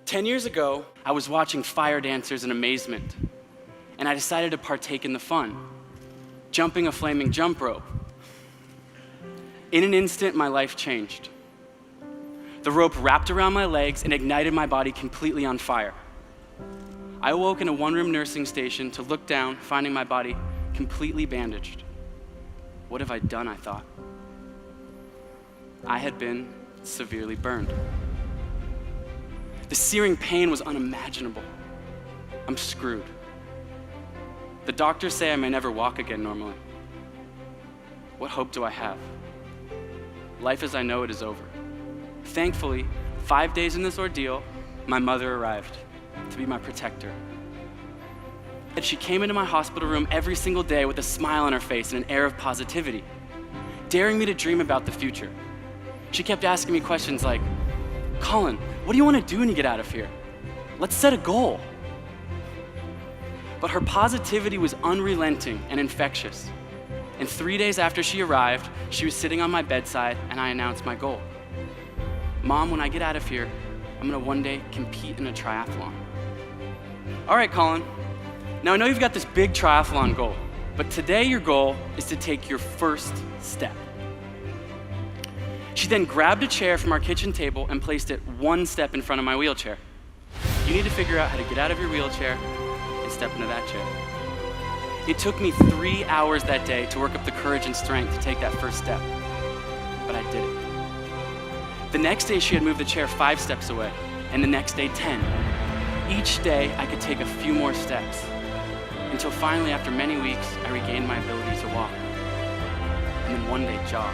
10 years ago, I was watching fire dancers in amazement, and I decided to partake in the fun, jumping a flaming jump rope. In an instant, my life changed. The rope wrapped around my legs and ignited my body completely on fire. I awoke in a one-room nursing station to look down, finding my body completely bandaged. What have I done, I thought. I had been severely burned. The searing pain was unimaginable. I'm screwed. The doctors say I may never walk again normally. What hope do I have? Life as I know it is over. Thankfully, 5 days in this ordeal, my mother arrived to be my protector. And she came into my hospital room every single day with a smile on her face and an air of positivity, daring me to dream about the future. She kept asking me questions like, "Colin, what do you want to do when you get out of here? Let's set a goal." But her positivity was unrelenting and infectious. And 3 days after she arrived, she was sitting on my bedside and I announced my goal. "Mom, when I get out of here, I'm gonna one day compete in a triathlon." "All right, Colin, now I know you've got this big triathlon goal, but today your goal is to take your first step." She then grabbed a chair from our kitchen table and placed it one step in front of my wheelchair. "You need to figure out how to get out of your wheelchair and step into that chair." It took me 3 hours that day to work up the courage and strength to take that first step, but I did it. The next day she had moved the chair 5 steps away, and the next day 10. Each day I could take a few more steps, until finally after many weeks I regained my ability to walk, and then one day jog.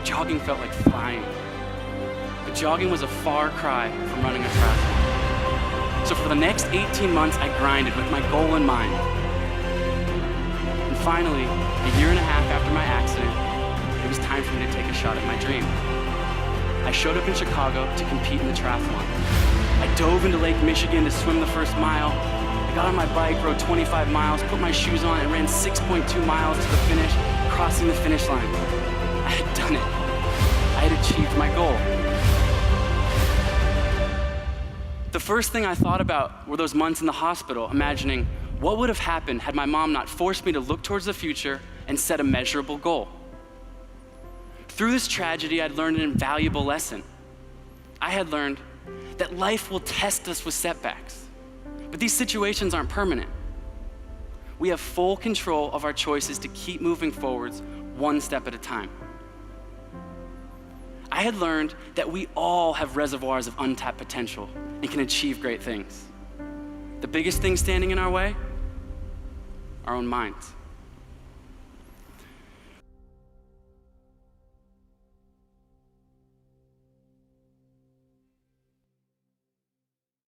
Jogging felt like flying, but jogging was a far cry from running a triathlon. So for the next 18 months, I grinded with my goal in mind. And finally, a year and a half after my accident, it was time for me to take a shot at my dream. I showed up in Chicago to compete in the triathlon. I dove into Lake Michigan to swim the first mile. I got on my bike, rode 25 miles, put my shoes on, and ran 6.2 miles to the finish, crossing the finish line. I had done it. I had achieved my goal. The first thing I thought about were those months in the hospital, imagining what would have happened had my mom not forced me to look towards the future and set a measurable goal. Through this tragedy, I'd learned an invaluable lesson. I had learned that life will test us with setbacks, but these situations aren't permanent. We have full control of our choices to keep moving forwards one step at a time. I had learned that we all have reservoirs of untapped potential and can achieve great things. The biggest thing standing in our way? Our own minds.